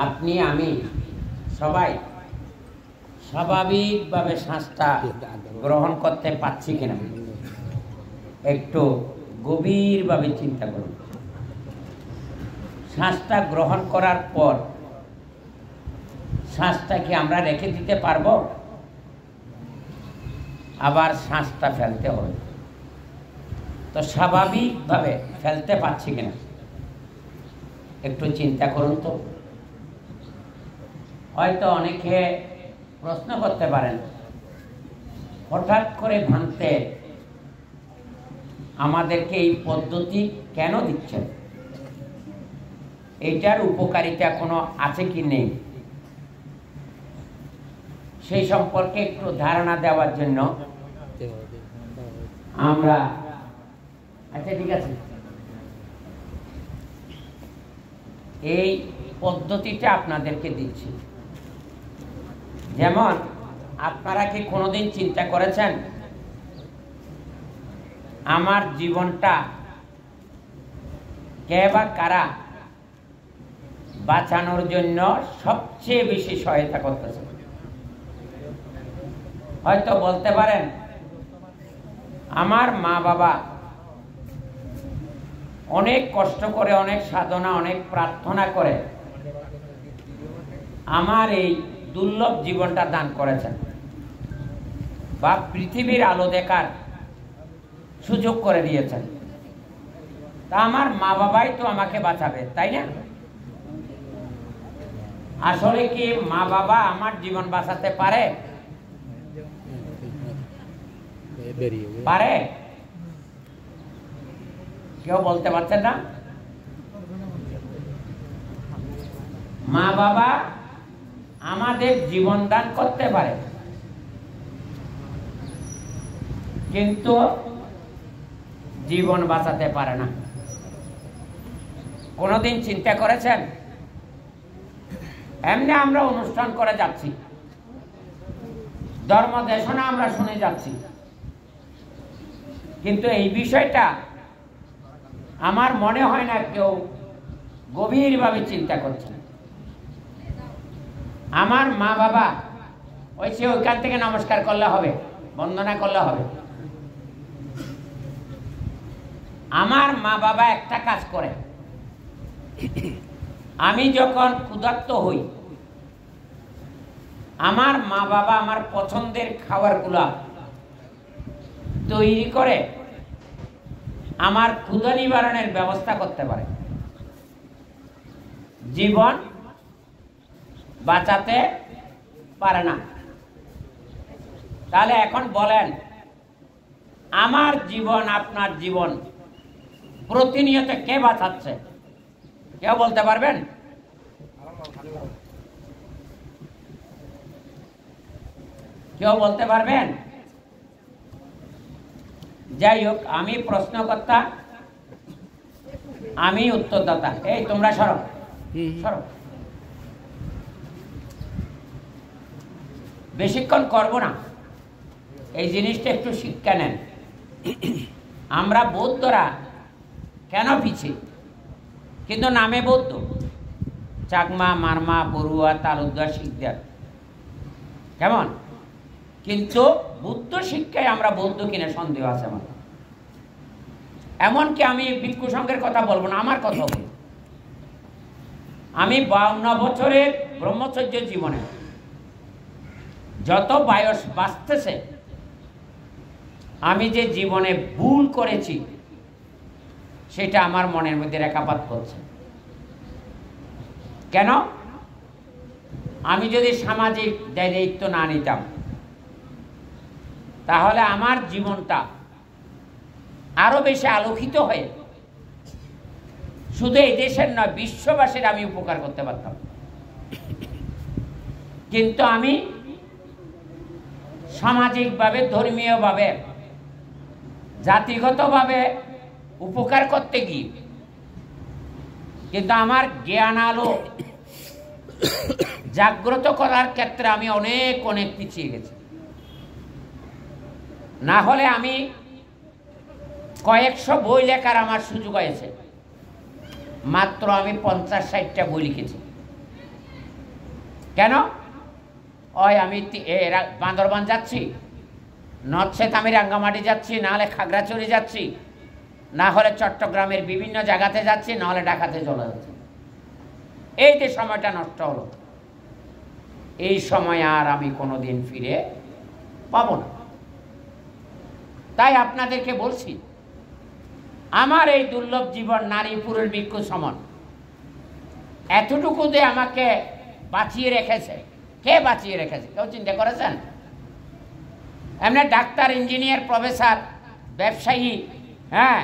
আপনি আমি সবাই স্বাভাবিকভাবে শ্বাসটা গ্রহণ করতে পারছি কিনা একটু গভীরভাবে চিন্তা করুন। শ্বাসটা গ্রহণ করার পর শ্বাসটা কি আমরা রেখে দিতে পারবো? আবার শ্বাসটা ফেলতে হবে, তো স্বাভাবিকভাবে ফেলতে পারছি কিনা একটু চিন্তা করুন। তো হয়তো অনেকে প্রশ্ন করতে পারেন, হঠাৎ করে ভাঙতে আমাদেরকে এই পদ্ধতি কেন দিচ্ছেন? এইটার উপকারিতা কোনো আছে কি নেই, সেই সম্পর্কে একটু ধারণা দেওয়ার জন্য আমরা আচ্ছা ঠিক আছে, এই পদ্ধতিটা আপনাদেরকে দিচ্ছি। যেমন আপনারা কি কোনোদিন চিন্তা করেছেন আমার জীবনটা কে বা কারা বাঁচানোর জন্য সবচেয়ে বেশি সহায়তা করতেছে? হয়তো বলতে পারেন আমার মা বাবা অনেক কষ্ট করে, অনেক সাধনা, অনেক প্রার্থনা করে আমার এই দুর্লভ জীবনটা দান করেছেন, বা পৃথিবীর আলো দেখার সুযোগ করে দিয়েছেন। তা আমার মা বাবাই তো আমাকে বাঁচাবে, তাই না? আসলে কি মা বাবা আমার জীবন বাঁচাতে পারে? পারে? কেউ বলতে পারছেন না। মা বাবা আমাদের জীবন দান করতে পারে, কিন্তু জীবন বাঁচাতে পারে না। কোনদিন চিন্তা করেছেন? এমনি আমরা অনুষ্ঠান করে যাচ্ছি, ধর্ম দেশনা আমরা শুনে যাচ্ছি, কিন্তু এই বিষয়টা আমার মনে হয় না কেউ গভীরভাবে চিন্তা করছে। আমার মা বাবা ওই সে ওইখান থেকে নমস্কার করলে হবে, বন্দনা করলে হবে। আমার মা বাবা একটা কাজ করে, আমি যখন ক্ষুধার্ত হই আমার মা বাবা আমার পছন্দের খাবারগুলা তৈরি করে আমার ক্ষুধা নিবারণের ব্যবস্থা করতে পারে, জীবন বাঁচাতে পারে না। তাহলে এখন বলেন, আমার জীবন আপনার জীবন প্রতিনিয়ত কে বাঁচাচ্ছে? কেউ বলতে পারবেন? কেউ বলতে পারবেন? যাই হোক, আমি প্রশ্নকর্তা, আমি উত্তরদাতা। এই তোমরা সরো সরো, বেশিক্ষণ করব না, এই জিনিসটা একটু শিক্ষা নেন। আমরা বৌদ্ধরা কেন পিছিয়ে? কিন্তু নামে বৌদ্ধ, চাকমা, মারমা, বড়ুয়া, তালুকদার, শিকদার, কেমন? কিন্তু বুদ্ধ শিক্ষায় আমরা বৌদ্ধ কিনা সন্দেহ আছে আমার। এমনকি আমি ভিক্ষু সংঘের কথা বলবো না, আমার কথা বলবো। আমি 52 বছরের ব্রহ্মচর্য জীবনে যত বয়স বাঁচতেছে, আমি যে জীবনে ভুল করেছি সেটা আমার মনের মধ্যে রেখাপাত করছে। কেন? আমি যদি সামাজিক দায়িত্ব না নিতাম তাহলে আমার জীবনটা আরো বেশি আলোকিত হয়ে শুধু এই দেশের নয়, বিশ্ববাসীর আমি উপকার করতে পারতাম। কিন্তু আমি সামাজিকভাবে, ধর্মীয়ভাবে, জাতিগতভাবে উপকার করতে গিয়ে কিন্তু আমার জ্ঞান আলো জাগ্রত করার ক্ষেত্রে আমি অনেক অনেক পিছিয়ে গেছি। না হলে আমি কয়েকশো বই লেখার আমার সুযোগ হয়েছে, মাত্র আমি 50-60টা বই লিখেছি। কেন? ওই আমি বান্দরবান যাচ্ছি, নচেত আমি রাঙ্গামাটি যাচ্ছি, না হলে খাগড়াছড়ি যাচ্ছি, না হলে চট্টগ্রামের বিভিন্ন জায়গাতে যাচ্ছি, না হলে ঢাকাতে চলে যাচ্ছি। এই যে সময়টা নষ্ট হলো, এই সময় আর আমি কোনোদিন ফিরে পাবো না। তাই আপনাদেরকে বলছি, আমার এই দুর্লভ জীবন নারী পুরুষ ভিক্ষু সমান, এতটুকু যে আমাকে বাঁচিয়ে রেখেছে, কে বাঁচিয়ে রেখেছে? কেউ চিন্তা করেছেন? এমনি ডাক্তার, ইঞ্জিনিয়ার, প্রফেসর, ব্যবসায়ী, হ্যাঁ,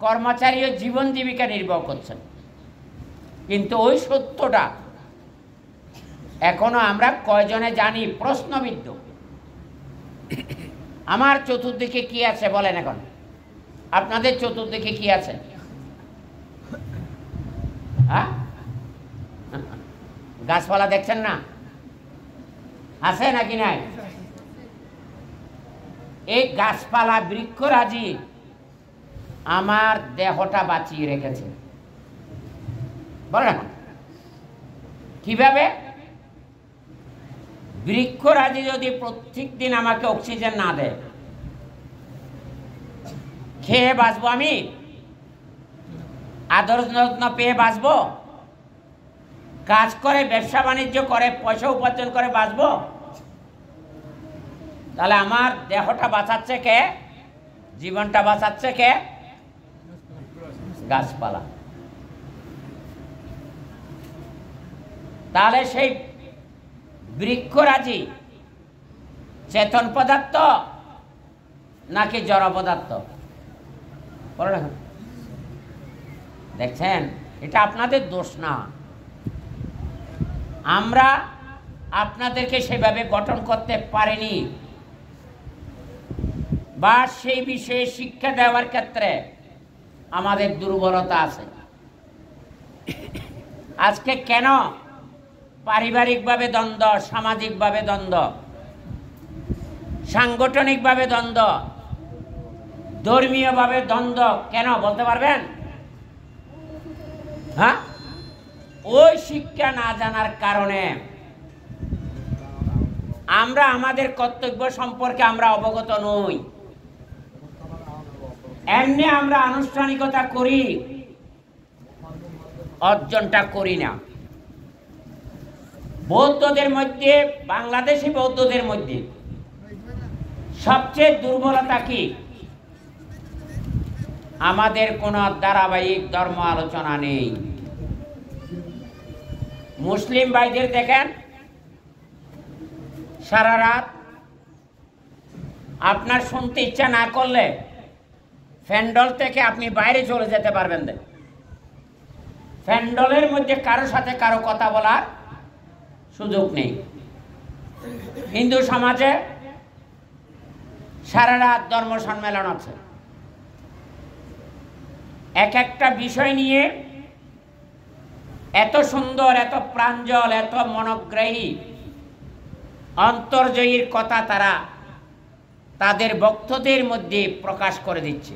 কর্মচারী ও জীবন জীবিকা নির্বাহ করছেন, কিন্তু ওই সত্যটা এখনো আমরা কয়জনে জানি? প্রশ্নবিদ্ধ। আমার চতুর্দিকে কি আছে বলেন? এখন আপনাদের চতুর্দিকে কি আছে? হ্যাঁ, গাছপালা দেখছেন না? আছে নাকি নাই? এই গাছপালা, বৃক্ষরাজি আমার দেহটা বাঁচিয়ে রেখেছে। বলেন কিভাবে? বৃক্ষরাজি যদি প্রত্যেক দিন আমাকে অক্সিজেন না দেয়, খেয়ে বাঁচবো আমি? আদর যত্ন পেয়ে বাঁচবো? কাজ করে, ব্যবসা বাণিজ্য করে, পয়সা উপার্জন করে বাঁচবো? তাহলে আমার দেহটা বাঁচাচ্ছে কে? জীবনটা বাঁচাচ্ছে কে? গাছপালা। তাহলে সেই বৃক্ষরাজি চেতন পদার্থ নাকি জড় পদার্থ? দেখছেন, এটা আপনাদের দোষ না। আমরা আপনাদেরকে সেভাবে গঠন করতে পারিনি, বা সেই বিষয়ে শিক্ষা দেওয়ার ক্ষেত্রে আমাদের দুর্বলতা আছে। আজকে কেন পারিবারিকভাবে দ্বন্দ্ব, সামাজিকভাবে দ্বন্দ্ব, সাংগঠনিকভাবে দ্বন্দ্ব, ধর্মীয়ভাবে দ্বন্দ্ব কেন বলতে পারবেন? হ্যাঁ, ওই শিক্ষা না জানার কারণে আমরা আমাদের কর্তব্য সম্পর্কে আমরা অবগত নই। এমনি আমরা আনুষ্ঠানিকতা করি, অর্জনটা করি না। বৌদ্ধদের মধ্যে, বাংলাদেশি বৌদ্ধদের মধ্যে সবচেয়ে দুর্বলতা কি? আমাদের কোনো ধারাবাহিক ধর্ম আলোচনা নেই। মুসলিম ভাইদের দেখেন, সারা রাত আপনার শুনতে ইচ্ছা না করলে ফ্যান্ডল থেকে আপনি বাইরে চলে যেতে পারবেন না। ফ্যান্ডলের মধ্যে কারো সাথে কারো কথা বলার সুযোগ নেই। হিন্দু সমাজে সারা রাত ধর্ম সম্মেলন আছে, এক একটা বিষয় নিয়ে এত সুন্দর, এত প্রাঞ্জল, এত মনোগ্রাহী, অন্তর্জয়ীর কথা তারা তাদের বক্তব্যের মধ্যে প্রকাশ করে দিচ্ছে।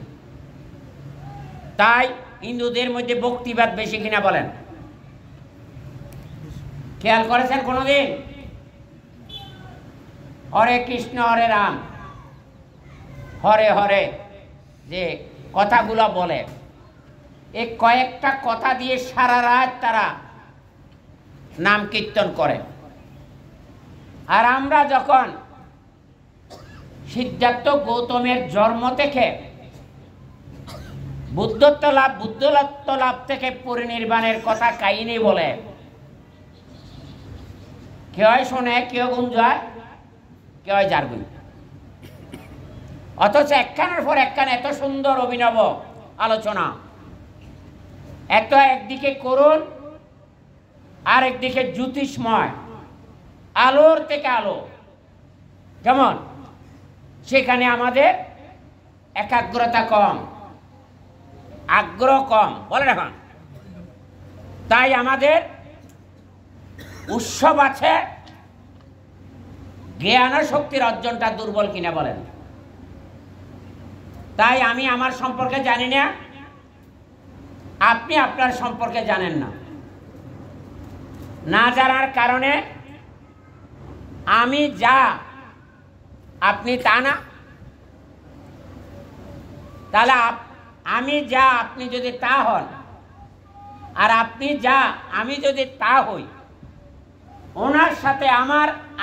তাই হিন্দুদের মধ্যে ভক্তিবাদ বেশি কিনা বলেন? খেয়াল করেছেন কোনদিন? হরে কৃষ্ণ হরে রাম, হরে হরে যে কথাগুলো বলে, এই কয়েকটা কথা দিয়ে সারা রাত তারা নাম কীর্তন করে। আর আমরা যখন সিদ্ধার্থ গৌতমের জন্ম থেকে বুদ্ধত্ব লাভ থেকে পরিনির্বাণের কথা কাহিনী বলে, কেউ শোনে, কেউ গুঞ্জায়, কেউ জারগুন। অথচ একখানের পর একখান এত সুন্দর অভিনব আলোচনা, এত একদিকে করুন, আর একদিকে জ্যোতিষময়, আলোর থেকে আলো, কেমন? সেখানে আমাদের একাগ্রতা কম, আগ্রহ কম, বলে রাখুন। তাই আমাদের উৎসব আছে, জ্ঞান শক্তির অর্জনটা দুর্বল কিনা বলেন? তাই আমি আমার সম্পর্কে জানি না, আপনি আপনার সম্পর্কে জানেন না। না জানার কারণে আমি যা আপনি তা না? তাহলে আমি যা আপনি যদি তা হন, আর আপনি যা আমি যদি তা হই, ওনার সাথে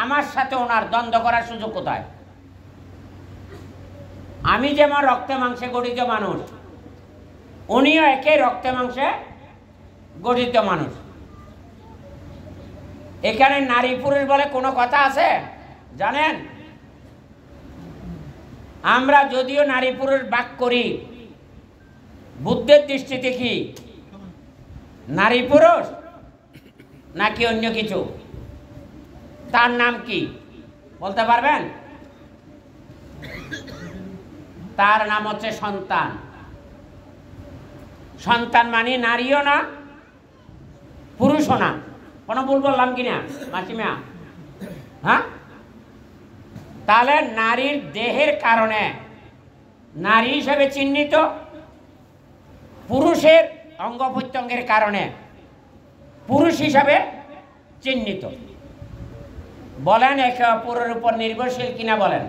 আমার সাথে ওনার দ্বন্দ্ব করার সুযোগ কোথায়? আমি যেমন রক্তে মাংসে গঠিত মানুষ, উনিও একই রক্তে মাংসে গঠিত মানুষ। এখানে নারী পুরুষ বলে কোনো কথা আছে জানেন? আমরা যদিও নারী পুরুষ ভাগ করি, বুদ্ধের দৃষ্টিতে কি নারী পুরুষ নাকি অন্য কিছু? তার নাম কি বলতে পারবেন? তার নাম হচ্ছে সন্তান। সন্তান মানে নারীও না পুরুষও না। কোনো ভুল বললাম কিনা মাসিমা? হ্যাঁ, তাহলে নারীর দেহের কারণে নারী হিসেবে চিহ্নিত, পুরুষের অঙ্গ প্রত্যঙ্গের কারণে পুরুষ হিসাবে চিহ্নিত। বলেন একে অপরের উপর নির্ভরশীল কিনা বলেন?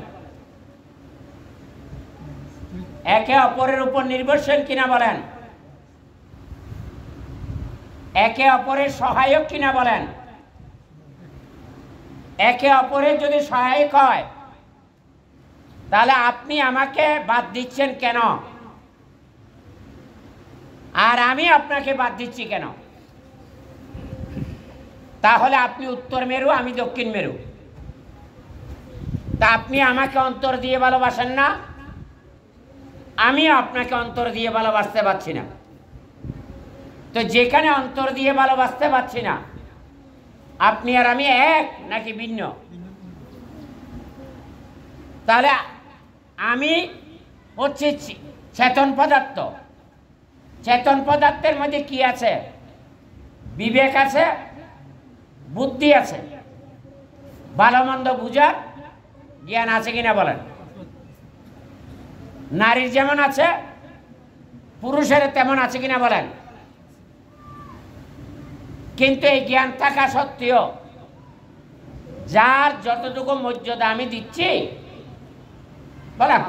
একে অপরের উপর নির্ভরশীল কিনা বলেন? একে অপরের সহায়ক কিনা বলেন? একে অপরের যদি সহায়ক হয়, তাহলে আপনি আমাকে বাদ দিচ্ছেন কেন? আর আমি আপনাকে বাদ দিচ্ছি কেন? তাহলে আপনি উত্তর মেরু, আমি দক্ষিণ মেরু। তা আপনি আমাকে অন্তর দিয়ে ভালোবাসেন না, আমি আপনাকে অন্তর দিয়ে ভালোবাসতে পারছি না। তো যেখানে অন্তর দিয়ে ভালোবাসতে পারছি না, আপনি আর আমি এক নাকি ভিন্ন? তাহলে আমি হচ্ছে চেতন পদার্থ। চেতন পদার্থের মধ্যে কি আছে? বিবেক আছে, বুদ্ধি আছে, ভালো মন্দ বুঝার জ্ঞান আছে কিনা বলেন? নারীর যেমন আছে, পুরুষের তেমন আছে কিনা বলেন? কিন্তু এই জ্ঞান থাকা সত্ত্বেও যার যতটুকু মর্যাদা আমি দিচ্ছি, বলেন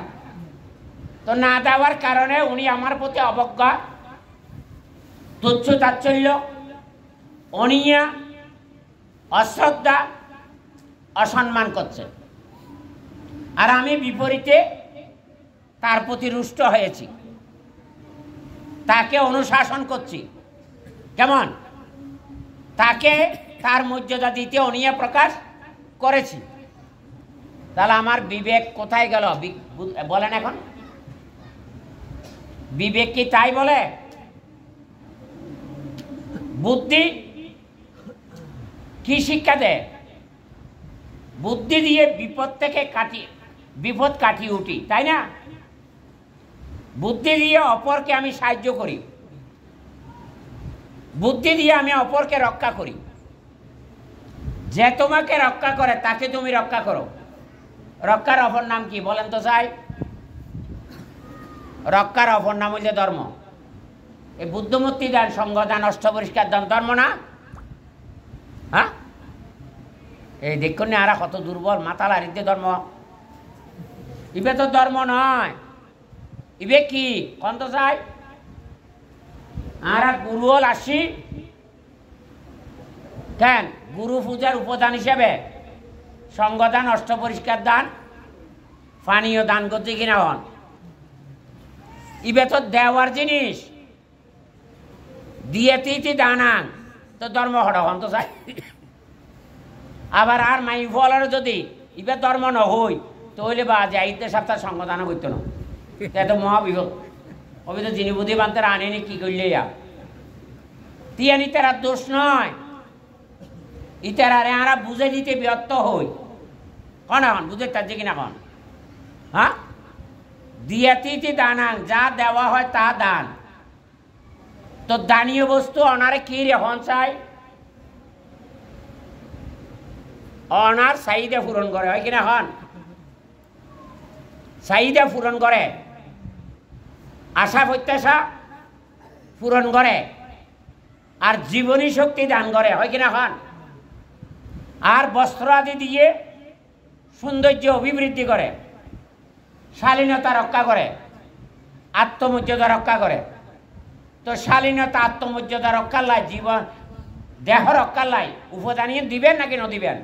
তো না দেওয়ার কারণে উনি আমার প্রতি অবজ্ঞা, তুচ্ছ তাচ্ছল্য, অনিয়া, অশ্রদ্ধা, অসম্মান করছে। আর আমি বিপরীতে তার প্রতি রুষ্ট হয়েছি, তাকে অনুশাসন করছি। কেমন? তাকে তার মর্যাদা দিতে অনিয়া প্রকাশ করেছি। তাহলে আমার বিবেক কোথায় গেল বলেন? এখন বিবেক কি তাই বলে? বুদ্ধি কি শিক্ষা দেয়? বুদ্ধি দিয়ে বিপদ কাটিয়ে উঠি, তাই না? বুদ্ধি দিয়ে অপরকে আমি সাহায্য করি, বুদ্ধি দিয়ে আমি অপরকে রক্ষা করি। যে তোমাকে রক্ষা করে তাকে তুমি রক্ষা করো। রক্ষার অপর নাম কি বলেন তো চাই? রক্ষার অপর নাম হইলে ধর্ম। এই বুদ্ধমূর্তি দান, সঙ্গদান, অষ্ট পরিষ্কার দান ধর্ম না? হ্যাঁ, এই দেখুন না আরা কত দুর্বল, মাথা লাড়িতে ধর্ম। ইবে তো ধর্ম নয়, ইবে কি কন্ত চাই? আর গুরু হল আসি কেন? গুরু পূজার উপাদান হিসেবে সঙ্গদান, অষ্ট পরিষ্কার দান, পানীয় দান করতে কিনা হন। ইবে তো দেওয়ার জিনিস, দিয়েতে দানাং তো ধর্ম হঠাৎ হন তো চাই। আবার আর মাই ফলার যদি ইবে ধর্ম ন হই, তো হইলে বা যে আইতে সপ্তাহ সঙ্গদানও করতো না, এত মহাবিপদ। অবি তো যিনি বুদ্ধি বানতে আনেনি কি করলে তিয়ানি তারা দোষ নয়, ইতারারে আরা বুঝে দিতে ব্যর্থ হই। কন এখন বুঝে তার যে কিনা কন? হ্যাঁ, দিয়াতি দানাং, যা দেওয়া হয় তা দান। তো দানীয় বস্তু অনারে কি রে হন চাই? অনার চাহিদা পূরণ করে, হয় কিনা হন? চাহিদা পূরণ করে, আশা প্রত্যাশা পূরণ করে, আর জীবনী শক্তি দান করে, হয় কিনা হন? আর বস্ত্র আদি দিয়ে সৌন্দর্য অভিবৃদ্ধি করে, শালীনতা রক্ষা করে, আত্মমর্যাদা রক্ষা করে। তো শালীনতা আত্মমর্যাদা রক্ষার লাই, জীবন দেহ রক্ষার লাই উপদানিয়ে দিবেন নাকি ন দিবেন?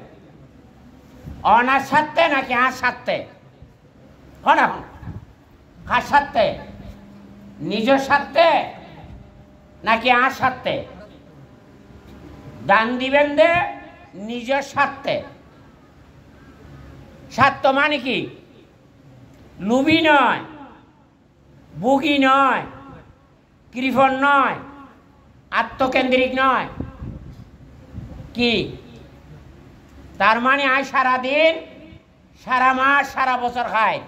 অনার স্বার্থে নাকি আর স্বার্থে? হন এখন কার স্বার্থে? নিজের স্বার্থে নাকি আর স্বার্থে? দান দিবেন দে নিজের স্বার্থে। স্বার্থ মানে কি? লুবি নয়, বুগি নয়, কৃপণ নয়, আত্মকেন্দ্রিক নয়। কি তার মানে? আয় সারাদিন, সারা মাস, সারা বছর খায়,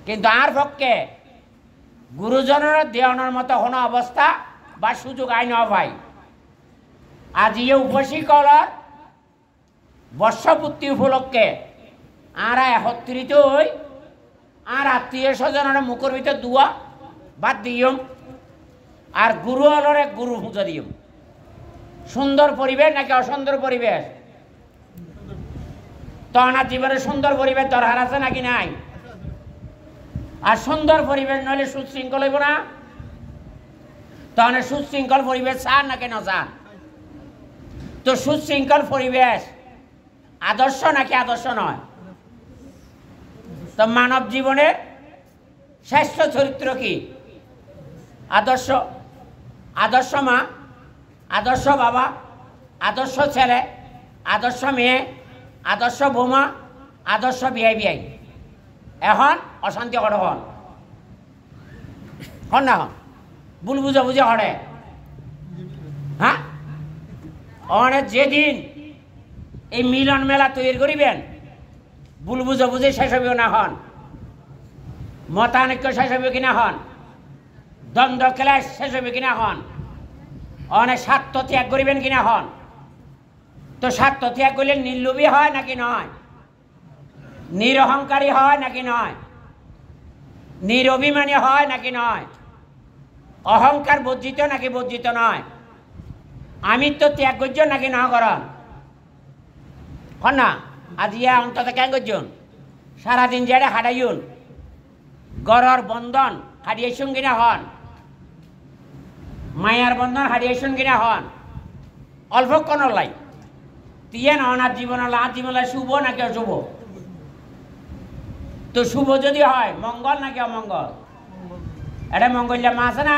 কিন্তু আর পক্ষে গুরুজনের দেওয়ানোর মতো কোনো অবস্থা বা সুযোগ আয় ন ভাই। আজ ইয়ে উপশিকলার বর্ষপূর্তি উপলক্ষে আর একত্রিত হই, আর আত্মীয় স্বজনের মুখের ভিতরে দুয়া বাদ দিম, আর গুরু হলরে গুরু পূজা দিম। সুন্দর পরিবেশ নাকি অসুন্দর পরিবেশ? তো আমার জীবনে সুন্দর পরিবেশ দরকার আছে নাকি নাই? আর সুন্দর পরিবেশ নইলে সুশৃঙ্খল হইব না? তাহলে সুশৃঙ্খল পরিবেশ চান নাকি না চান? তো সুশৃঙ্খল পরিবেশ আদর্শ নাকি আদর্শ নয়? তো মানব জীবনের শ্রেষ্ঠ চরিত্র কি? আদর্শ। আদর্শ মা, আদর্শ বাবা, আদর্শ ছেলে, আদর্শ মেয়ে, আদর্শ বৌমা, আদর্শ বিয়াই বিয়াই। এখন অশান্তি হড়ে হন হন না হন ভুল বুঝে বুঝে হড়ে। হ্যাঁ, অনেক যেদিন এই মিলন মেলা তৈরি করিবেন, ভুল বুঝে বুঝে শেষ হইব না হন, মতানৈক্য শেষ হইব কিনা হন, দ্বন্দ্ব ক্লেশ শেষ হইব কিনা হন, অনেক স্বার্থ ত্যাগ করিবেন কিনা হন। তো স্বার্থ ত্যাগ করলে নির্লোভী হয় নাকি নয়? নিরহংকারী হয় নাকি নয়? নিরভিমানী হয় নাকি নয়? অহংকার বর্জিত নাকি বর্জিত নয়? আমিত্ব ত্যাগ করছেন নাকি না করেন? হন না? আজ ইয়া অন্তত কেন করছেন? সারাদিন যেটা হাঁটাইন, গড়র বন্ধন হারিয়েছুন কিনা হন, মায়ার বন্ধন হারিয়েছুন কিনা হন, অল্পক্ষণ লাই তিয়েন হন। আর জীবন আর জীবন শুভ নাকি অশুভ? তো শুভ যদি হয় মঙ্গল নাকি অমঙ্গল? এটা মঙ্গলয়ার মা আছে না?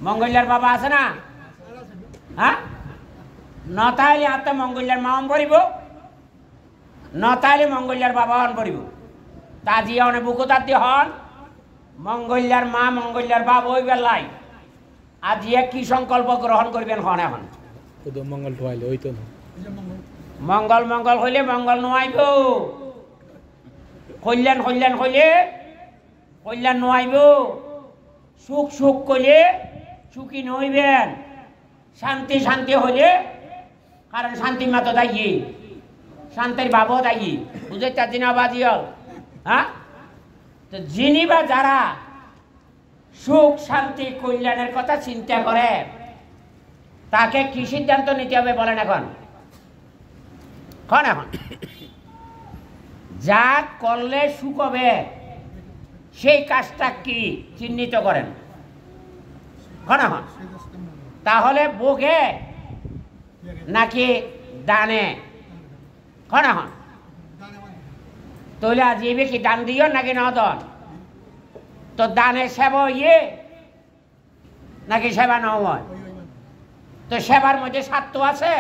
মঙ্গলয়ার বাবা আছে না? হ্যাঁ, নতাইলে হাতে মঙ্গলয়ার মা অন পড়িব, নতাইলে মঙ্গলয়ার বাবা অন পড়িব। তা দিয়ে অনেক বুকুতার দিয়ে হন মঙ্গলয়ার মা, মঙ্গলয়ার বাবা ওই বেলাই। আজ কি সংকল্প গ্রহণ করবেন হন? এখন মঙ্গল ঠোয়াইলে ওই তো মঙ্গল মঙ্গল হইলে মঙ্গল নোয়াইব, কল্যাণ কল্যাণ হইলে কল্যাণ নোয়াইব, সুখ সুখ করলে সুখী নইবেন, শান্তি শান্তি হইলে, কারণ শান্তি মাতো দায়ী, শান্তির বাবু দায়ী, বুঝে চার দিন বাজি হল। হ্যাঁ, তো যিনি বা যারা সুখ শান্তি কল্যাণের কথা চিন্তা করে, তাকে কি সিদ্ধান্ত নিতে হবে বলেন এখন? এখন যা করলে সুখ হবে সেই কাজটা কি চিহ্নিত করেন। এখন তাহলে ভোগে নাকি দানে? এখন তাহলে আজ কি দান দিও নাকি ন দন? তো দানে সেবা ইয়ে নাকি সেবা ন হয়? তো সেবার মধ্যে স্বার্থ আছে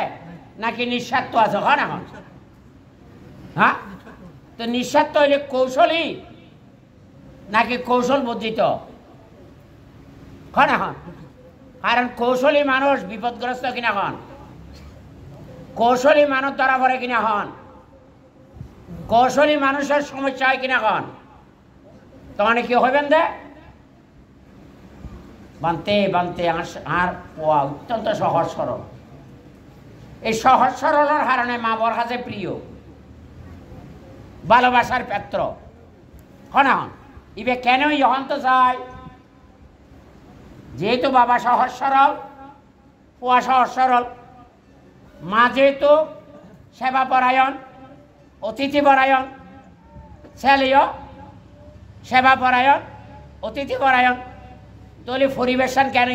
নাকি নিঃস্বার্থ আছে? এখন হ্যাঁ, তো নিঃস্বার্থ হইলে কৌশলী নাকি কৌশল বর্জিত? এখন কারণ কৌশলী মানুষ বিপদগ্রস্ত কিনা হন, কৌশলী মানুষ ধরা পড়ে কিনা হন, কৌশলী মানুষের সমস্যা হয় কিনা হন, তখন কি হইবেন দে বানতে বানতে আর পোয়া অত্যন্ত সহজ সরল। এই সহজ সরলের কারণে মা বর কাছে প্রিয়, ভালোবাসার পাত্র। হন ইবে কেন যখন তো চাই, যেহেতু বাবা সহজ সরল, পোয়া সহজ সরল, মা যেহেতু সেবা পরায়ণ, অতিথি পরায়ণ, ছেলেও সেবা পরায়ণ, অতিথি পরায়ণ। তাহলে পরিবেশন কেন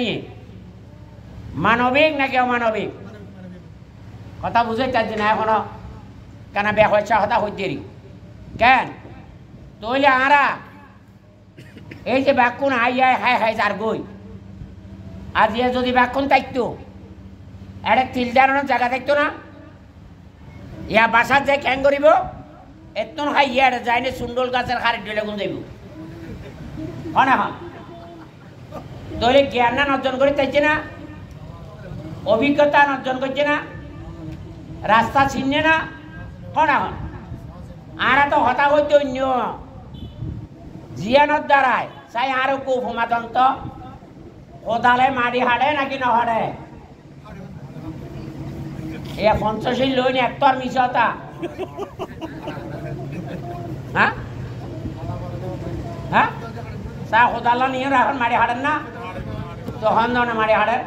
মানবিক নাকি অমানবিক? কথা বুঝে চাচ্ছি না এখনো, কেন বেহসা হতা হইতে কেন? তাহলে আরা এই যে ব্যাকুন হাই হাই হাই যার গই আজ যদি ব্যাকুন থাকতো একটা তিল দাঁড়ানোর জায়গা থাকতো না, ইয়া বাসার যে ক্যাং করিব এত হাই ইয়ার যায়নি সুন্দর গাছের খারে ডেলে গুন যাইব হ্যাঁ হ্যাঁ। তাহলে জ্ঞান অর্জন করে চাইছে না, অভিজ্ঞতা অর্জন করছে না, রাস্তা চিনে না হন এখন। আর তো হতা হইতে অন্য জিয়ানোর দ্বারায় চাই আরো কো ভূমাতন্ত কোদালে মারি হাড়ে নাকি নহাড়ে এ 50 লইনি একটার মিশতা হ্যাঁ হ্যাঁ চা কোদাল নিয়ে এখন মারি হাড়েন না তখন ধরনের মারি হাড়েন।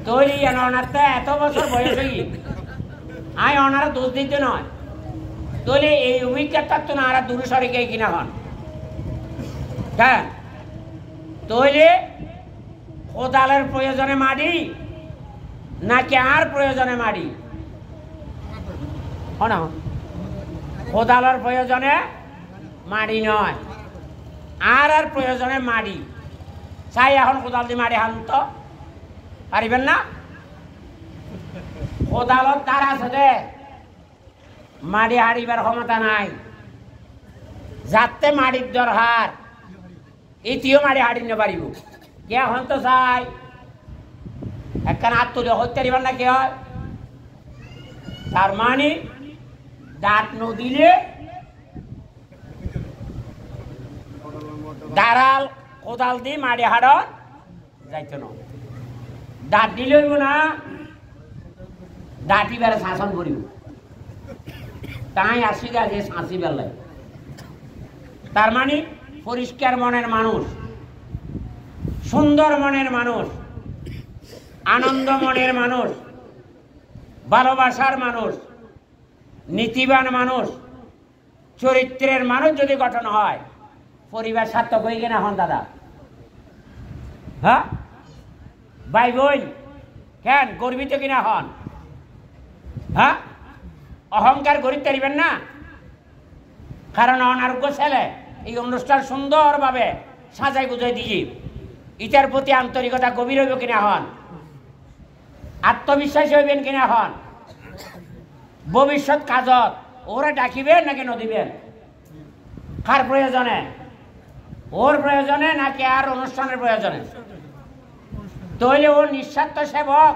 তৈরি অনারতে এত বছর বয়স হই আয় অনারা দোষ দিতে নয়, তাহলে এই অভিজ্ঞতা তো না আর দূরে সরে গিয়ে কিনা হন হ্যাঁ। তাহলে কোদালের প্রয়োজনে মাটি নাকি আর প্রয়োজনে মাটি না? কোদালের প্রয়োজনে মাটি নয়, আর আর প্রয়োজনে মাটি চাই। এখন কোদাল দিয়ে মাটি হান তো পারিবেন না, কোদালত তার আছে দে মাটি হারিবার ক্ষমতা নাই। যাতে মাটির দরকার এটিও মাটি হারি না পারিব কে এখন তো চাই একখান হাত তুলে হইতে পারিবেন না কে হয়। তার মানে দাঁত নদিলে দাঁড়াল কোদাল দিয়ে মাটি হাড়ন যাইতো না, দাঁত দিলেইব না, দাঁতি বেড়ে শাসন করিব তাই আসি যে শাঁসি বেলায়। তার মানে পরিষ্কার মনের মানুষ, সুন্দর মনের মানুষ, আনন্দ মনের মানুষ, ভালোবাসার মানুষ, নীতিবান মানুষ, চরিত্রের মানুষ যদি গঠন হয় পরিবার সার্থক হয়ে গেলে হন দাদা হ্যাঁ ভাই বোন কেন গর্বিত কিনা হন হ্যাঁ। অহংকার গরিব পারিবেন না, কারণ অনারোগ্য ছেলে এই অনুষ্ঠান সুন্দরভাবে সাজাই গুজাই দিয়ে ইটার প্রতি আন্তরিকতা গভীর হইব কিনা হন, আত্মবিশ্বাসী হইবেন কিনা হন, ভবিষ্যৎ কাজত ওরা ডাকিবেন নাকি নদিবেন, কার প্রয়োজনে, ওর প্রয়োজনে নাকি আর অনুষ্ঠানের প্রয়োজনে। তাহলে ও নিঃস্বার্থ সেবক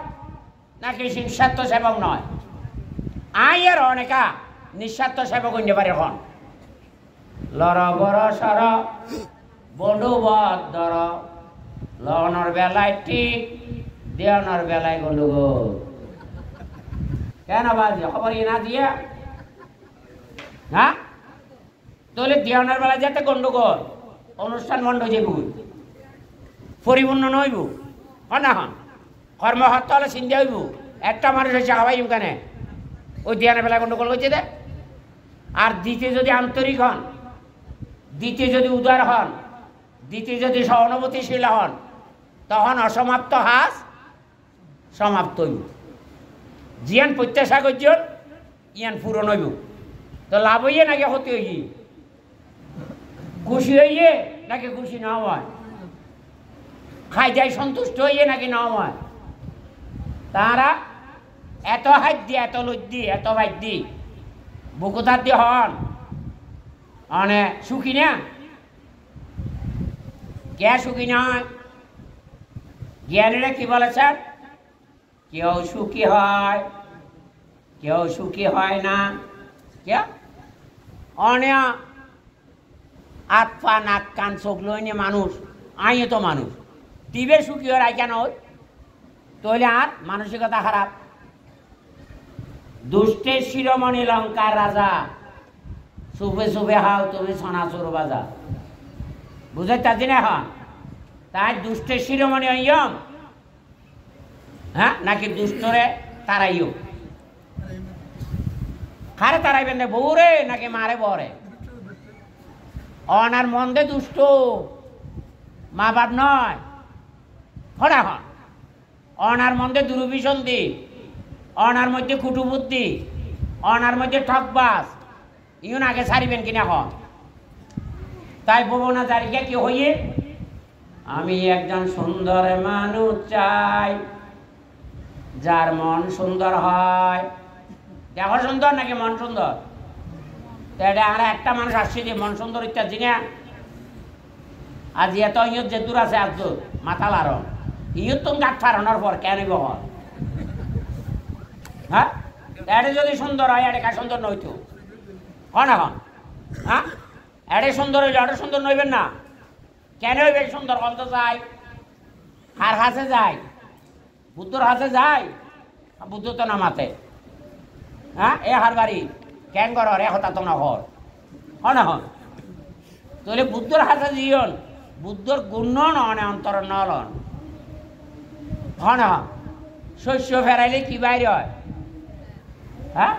নাকি নিঃস্বার্থ সেবক নয়। আই আর অনেকা নিঃস্বার্থ সেবক হইতে পারে হন লর বড় সর বড় বদর লওয়ানোর বেলায় ঠিক দেওয়ানোর বেলায় গন্ডগোল কেন বাজে খবর না দিয়ে হ্যাঁ। তাহলে দেওয়ানোর বেলায় যাতে গন্ডগোল অনুষ্ঠান মন্ড যাইব পরিপূর্ণ নইব হন না হন কর্মহত্য হলে চিন্তা হইব একটা মানুষ হয়েছে হাওয়াইম কেনে ওই দেওয়ানোর বেলায় গন্ডগোল হয়েছে দে। আর দ্বিতীয় যদি আন্তরিক হন, দ্বিতীয় যদি উদার হন, দ্বিতীয় যদি সহানুভূতিশীল হন তখন অসমাপ্ত হাস সমাপ্ত হইব। জিয়ান প্রত্যাশা করছেন ইয়ান পূরণ হইব। তো লাভ হইয়ে নাকি ক্ষতি হইয়ে, খুশি হইয়ে নাকি খুশি না হয়, খাই যাই সন্তুষ্ট হইয়ে নাকি না হয়। তারা এত হাত দিয়ে এত লজ্জি এত ভাই দি বুকুতার দিয়ে হন অনে সুখী না কে সুখী নয়। জ্ঞানীরা কি বলেছেন, কেউ সুখী হয় কেউ সুখী হয় না। কে অনে হাত পা নাক কান চোখ লইনে মানুষ আইয়ে তো মানুষ টিবে সুখী হয় আই কেন তাহলে আর মানসিকতা খারাপ। দুষ্টের শিরোমণি লঙ্কার রাজা সুবে সুবে হাও তুমি সোনাচুর বাজা বুঝাই তার দিনে হন। তাই দুষ্টের শিরোমণি হইয়ম হ্যাঁ নাকি দুষ্টরে তারাইও। খারে তারাইবেন না বউরে নাকি মারে বরে অনার মন্দে দুষ্ট মা বাপ নয় হরা হন অনার মধ্যে দুরভিসন্ধি অনার মধ্যে কুটুবুদ্ধি অনার মধ্যে ঠকবাস ইউন আগে ছাড়িবেন কিনা হন তাই ববনা জারিকা কি হইয়ে আমি একজন সুন্দর মানুষ চাই যার মন সুন্দর হয় দেখো সুন্দর নাকি মন সুন্দর এটা আর একটা মানুষ আসছে যে মন সুন্দর ইত্যাদি না আজ এত ইয়ত যে দূর আছে আজ মাথা লারো ইয়ত তুমি গাছ ফারানোর পর কেন বহর হ্যাঁ এটা যদি সুন্দর হয় এটা সুন্দর নইতো হন এখন হ্যাঁ এটা সুন্দর হইলে এটা সুন্দর নইবেন না কেন হইবে সুন্দর বলতে চাই হার হাসে যায় বুদ্ধর হাসে যায় বুদ্ধ তো না মাতে হ্যাঁ এ হার বাড়ি কেন কর এ হতা তো না হর হন হন তাহলে বুদ্ধর হাসে জিয়ন বুদ্ধর গুণ নন অন্তর নলন হন হন শস্য ফেরাইলে কি বাইরে হয় হ্যাঁ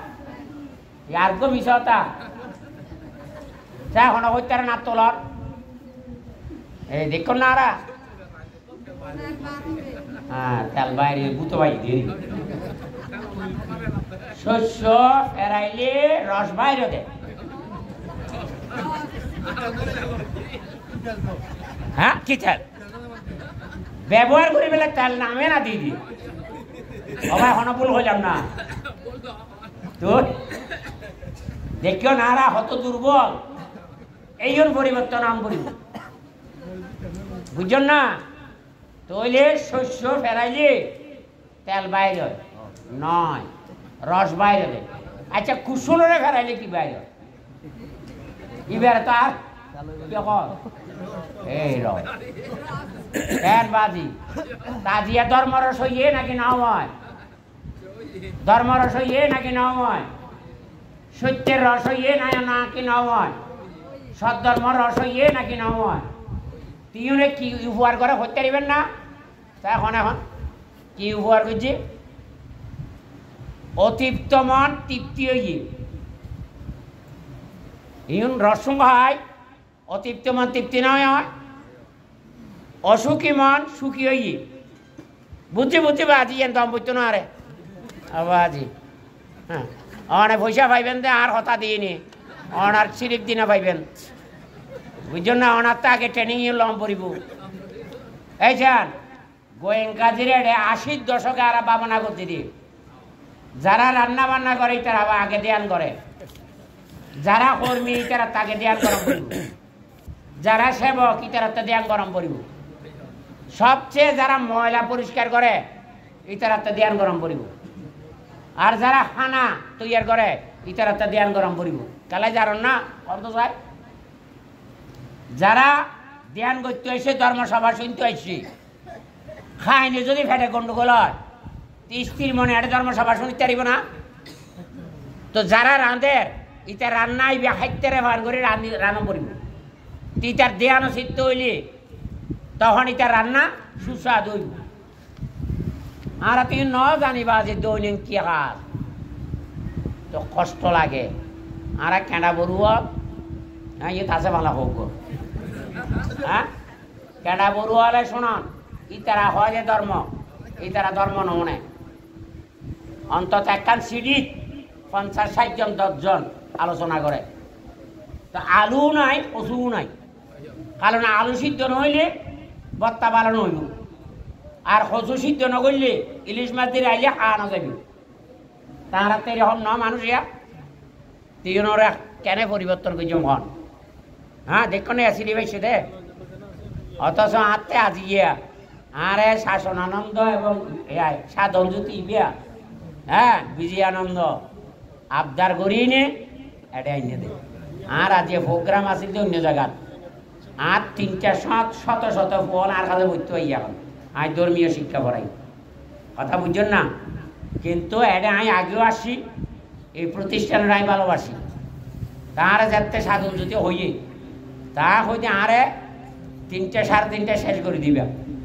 আর গো মিশতা চা হন হইতারে না তোলর এই দেখুন না আরা হ্যাঁ তেল বাইরে বুতো ভাই দেরি শস্য ফেরাইলে রস বাইরে দে হ্যাঁ কি তেল ব্যবহার করি বেলা তেল নামে না দিদি সবাই হনপুল হইলাম না তো দেখিও নারা হত দুর্বল এই পরিবর্তন আম করিব বুঝছেন না তৈলে শস্য ফেরাইলে তেল বাইরে নয় রস বাইরে দেয় আচ্ছা কুশলরে ফেরাইলে কি বাইরে এবারে তো আর এই রেন বাজি তাজিয়া ধর্মরস হইয়ে নাকি নাও হয় ধর্মরস হইয়ে নাকি নাও হয় সত্যের রস হইয়ে নাকি নাও হয় সদ্ধর্মর রস হইয়ে নাকি নাও হয় তিউনে কি উপহার করে হতে পারিবেন না তা এখন এখন কি উপহার করছি অতৃপ্ত মন তৃপ্তি হইয়ে ইউন রসসঙ্গ হয় অতৃপ্ত মন তৃপ্তি নয় হয় অসুখী মন সুখী হইয়ে বুঝছি বুঝছি বাজি এন দম বুঝতো না আরে বাজি হ্যাঁ অনেক পয়সা পাইবেন দে আর হতা দিয়ে নি অনার সিরিপ দিনে পাইবেন বুঝছেন না অনার তো আগে ট্রেনিং লম পড়িব এই যান গোয়েঙ্কাজিরে 80 দশকে আর বাবনা করতে দিয়ে যারা রান্না বান্না করে তারা আগে ধ্যান করে যারা কর্মী তারা তাকে ধ্যান গরম করিব যারা সেবক তারা তো ধ্যান গরম করিব সবচেয়ে যারা ময়লা পরিষ্কার করে তারা তো ধ্যান গরম করিব আর যারা খানা তৈয়ার করে তারা তো ধ্যান গরম করিব তাহলে জানেন না অন্ত যায় যারা ধ্যান করতে আসে ধর্মসভা শুনতে আসছে খায়নি যদি ফেটে গন্ডগোল হয় স্ত্রীর মনে একটা ধর্মসভা শুনতে পারিব না তো যারা রাঁধের ইটা রান্নাই খাইতে ভান করে রান্না করিব ইটার দেহানো সিদ্ধ হইলে তখন ইটা রান্না সুস্বাদ হইব আর তুমি ন জানিবা যে দৈনিক কি হার তো কষ্ট লাগে আর কেঁডা বড়ুয়া হ্যাঁ ইয়ে তাছে ভালো হোক হ্যাঁ কেঁডা বড়ুয়ালে শোনান ইতারা হয় যে ধর্ম ইতারা ধর্ম নমনে অন্তত একখান সিডি 50-60 জন 10 জন আলোচনা করে তো আলু নাই কচু নাই কারণ আলু সিদ্ধ নহইলে বত্তা বালানো হইব আর কচু সিদ্ধ নগরলে ইলিশ মাছ দিয়ে আইলে খাওয়ানো যাবে তাহারা তো এরকম ন মানুষ ইয়া তিনরা কেন পরিবর্তন করছে মন হ্যাঁ দেখো না অ্যাসিডি পাইছে দে অথচ আত্মে আজি গিয়া আরে শাসনানন্দ এবং সাধন জ্যোতি বিয়া হ্যাঁ বিজয়ানন্দ আবদার করিয়ে নে এটা আইনে দে আর আজ প্রোগ্রাম আছে যে অন্য জায়গার আর 300 ফোন আর কাছে বইতে পাই এখন আজ ধর্মীয় শিক্ষা পড়াই কথা বুঝছেন না কিন্তু এটা আমি আগেও আসি এই প্রতিষ্ঠানের আমি ভালোবাসি তার যাতে সাধন যদি হইয়ে তা হইতে আরে 3টে 3:30 শেষ করে দিবে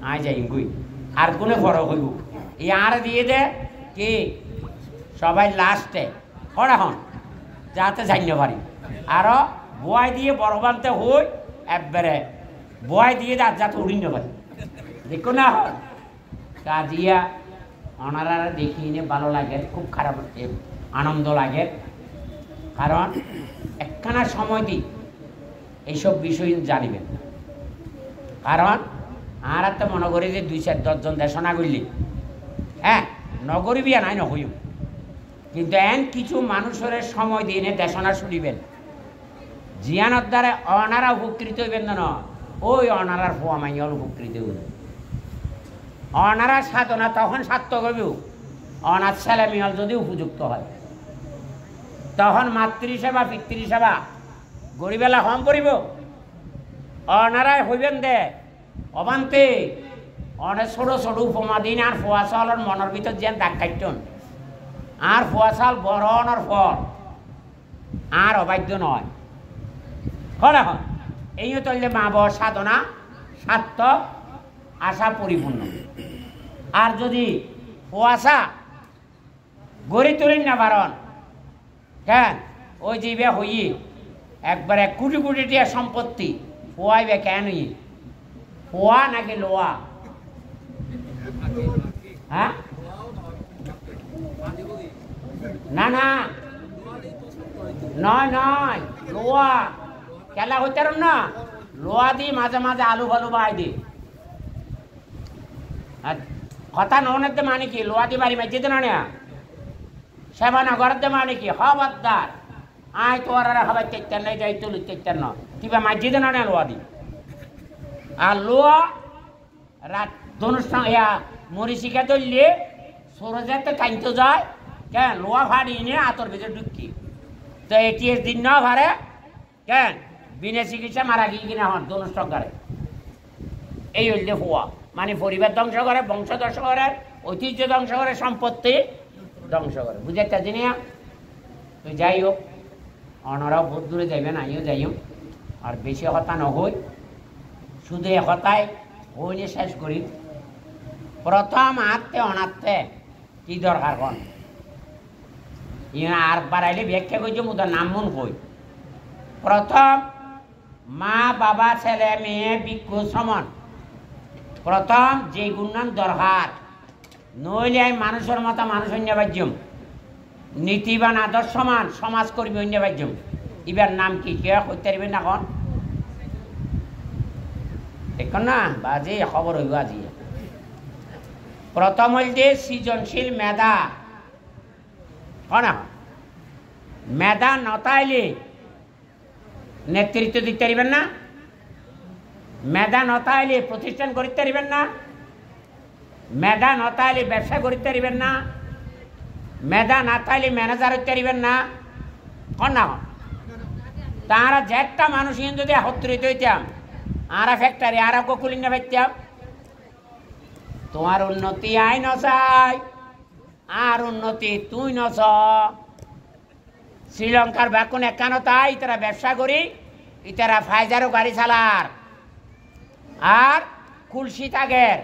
আয় যাই গুই আর কোনো ফরক হইব এই আর দিয়ে দে কি সবাই লাস্টে করা হন যাতে জানিয়ে পারি আরও বয় দিয়ে বড় বানতে হই একবারে বয় দিয়ে যাতে উড়িয়ে পারি দেখো না কাজিয়া ওনারা দেখি নে ভালো লাগে খুব খারাপ আনন্দ লাগে কারণ একখানা সময় দিই এইসব বিষয় জানিবেন কারণ আর তো মনে করি যে 2-4-10 জন দেশনা করলি হ্যাঁ নগরী বিয়া নাই নহইও কিন্তু এন কিছু মানুষের সময় দিয়ে দেশনা শুনিবেন জিয়ানোর দ্বারা অনারা উপকৃত হইবেন না ওই অনারার ফোয়া মাইয়াল উপকৃত হইবেন অনারা সাধনা তখন সার্থক হইব অনাথ ছেলে মিয়াল যদি উপযুক্ত হয় তখন মাতৃসেবা পিতৃসেবা গরিবেলা হম করিব অনারায় হইবেন দে অবান্তে অনেক ছোট ছোট উপমা দিন আর ফোয়া চাউলের মনের ভিতর যেন দাগ কাটন আর ফোয়া চাউল বরণের ফল আর অবাধ্য নয় হল এখন এই তৈলে মা বর সাধনা সার্থক আশা পরিপূর্ণ আর যদি ফোয়াশা গড়ি তুলেন না বারণ কেন ওই যে হই একবারে কোটি কোটি টিয়া সম্পত্তি ফোয়াইবে কেন ফোয়া নাকি লোয়া হ্যাঁ না না নয় নয় লোয়া কেলা হইতে না লোয়া দি মাঝে মাঝে আলু ফালু বাই দি কথা ননের মানে কি লোয়া দি বাড়ি মাঝে না সেবানা ঘরের মানে কি হবাদার আয় তোর হবার চেষ্টার নাই যাই তুলি চেষ্টার ন কিবা মাঝে না লোয়া দি আর লোয়া রাত ধনুষ্ঠান ইয়া মরিচিকা ধরলে সরজাতে টাইনতে যায় কেন লোয়া ভাড়ি নিয়ে আতর ভিতরে ঢুকি তো এটিএস দিন না ভাড়ে কেন বিনা চিকিৎসা মারা গিয়ে কিনা হন ধনুষ্ঠান করে এই হইলে হওয়া মানে পরিবার ধ্বংস করে বংশ ধ্বংস করে ঐতিহ্য ধ্বংস করে সম্পত্তি ধ্বংস করে বুঝাইতে জিনিয়া তো যাই হোক অনারাও বহুত দূরে যাইবেন আমিও যাইও আর বেশি হতা নহই শুধু একতায় হইলে শেষ করি প্রথম আত্মে অনাত্মে কি দরকার কন আর বাড়াইলে ব্যাখ্যা করছে মুদার নাম মন কই প্রথম মা বাবা ছেলে মেয়ে ভিক্ষু সমান প্রথম যে গুণান দরকার নইলে আমি মানুষের মতো মানুষ অন্য বাজ্যম নীতিবান আদর্শমান সমাজকর্মী অন্য বাজ্যম এবার নাম কি কেউ করতে পারবেন না এখন দেখুন না বাজে খবর হইব আজি প্রথম হইল যে সৃজনশীল মেধা না মেধা নতাইলে নেতৃত্ব দিতে পারবেন না মেধা নতাইলে প্রতিষ্ঠান করতে পারবেন না মেধা নতাইলে ব্যবসা করতে পারবেন না মেধা না তাইলে ম্যানেজার হতে পারবেন না না তারা যেটা মানুষ যদি একত্রিত হইতাম আর ফ্যাক্টরি আর কুলিং না পাইতাম তোমার উন্নতি আই নচাই আর উন্নতি তুই নচ শ্রীলঙ্কার বাকুন একানো তাই তারা ব্যবসা করি ইতারা ফাইজারও গাড়ি চালার আর কুলসি তাগের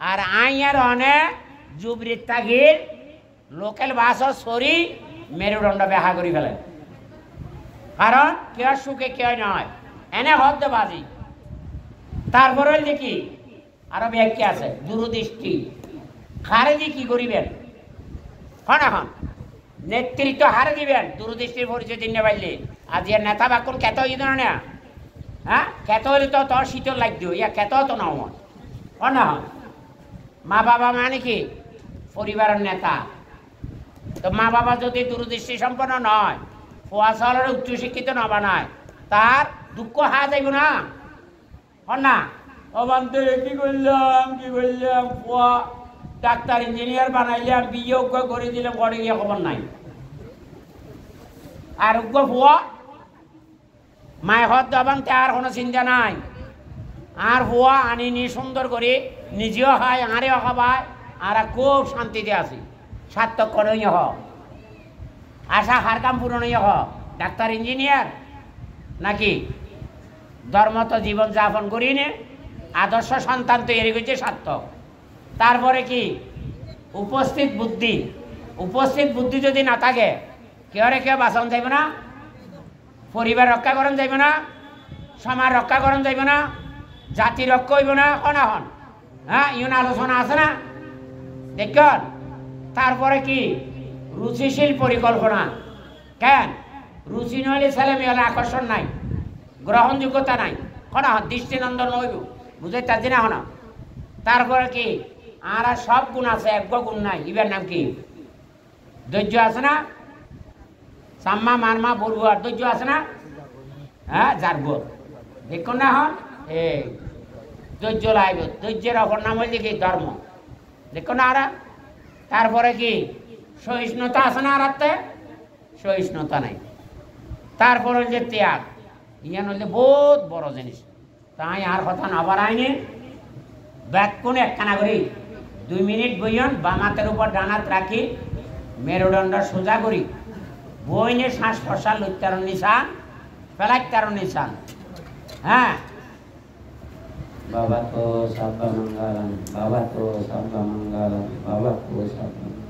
আর আইয়ার অনে জুবরিত তাগির লোকাল বাস সরি মেরুদণ্ড বেহা করি ফেলেন কারণ কেউ সুখে কেউ নয় এনে হদ্দবাজি তারপরে দেখি আরো ব্যাখ্যা আছে দূরদৃষ্টি খারেজি কি করিবেন এখন নেতৃত্ব হারে দিবেন দূরদৃষ্টির পরিচয় দিন পাইলে আজ এর নেতা বাকুন কেত হইত না হ্যাঁ কেত হলে তো তোর শীতল লাগতো ইয়া কেত তো না না মা বাবা মানে কি পরিবারের নেতা তো মা বাবা যদি দূরদৃষ্টি সম্পন্ন নয় ফোয়াশালের উচ্চশিক্ষিত না বানায় তার দুঃখ হা যাইব না না অবান্তে কি করলাম ফোয়া ডাক্তার ইঞ্জিনিয়ার বানাইলাম বিয়ে করে দিলাম ঘরে গিয়ে খবর নাই আর ফোয়া মায় হত অবান্তে আর কোনো চিন্তা নাই আর ফোয়া আনি নি সুন্দর করে নিজেও খায় আরেও খাবায় আর খুব শান্তিতে আছি সার্থক করেই হ আশা হার কাম পূরণই হ ডাক্তার ইঞ্জিনিয়ার নাকি ধর্মত জীবন যাপন করি নে আদর্শ সন্তান তৈরি করছে সার্থক তারপরে কি উপস্থিত বুদ্ধি যদি না থাকে কেউ বাঁচান যাইব না, পরিবার রক্ষা করেন যাইব না, সমাজ রক্ষা করেন যাইব না, জাতি রক্ষা হইব না, হন হ্যাঁ ইউন আলোচনা আছে না দেখুন। তারপরে কি রুচিশীল পরিকল্পনা, কেন রুচি নইলে ছেলে মেয়ের আকর্ষণ নাই, গ্রহণযোগ্যতা নাই, হন দৃষ্টিনন্দন নইব বুঝে তার দিনা হন। তারপরে কি আর সব গুণ আছে, এক গুণ নাই, ইবার নাম কি ধৈর্য আছে না, সাম্মা মারমা বলবুয়ার ধৈর্য আছে না, হ্যাঁ যারব দেখুন না হন এই ধৈর্য লাইব, ধৈর্যের অপর নাম হইলে কি ধর্ম দেখুন না। আর তারপরে কি সহিষ্ণুতা আছে না, আর সহিষ্ণুতা নাই। তারপরে যে ত্যাগ, ইয়ান হইলে বহুত বড় জিনিস, তাই আর কথা না বাড়াইনি। ব্যাকুণ একখানা করি 2 মিনিট বইয়ন, বামাতের উপর ডানাত রাখি, মেরুদণ্ড সোজা করি, বইনে শ্বাস প্রশ্বাস লইতার নিশান ফেলাইতার নিশান। হ্যাঁ বাবা তো সর্বমঙ্গলম, বাবা তো সর্বমঙ্গলম, বাবা তো সর্বমঙ্গলম।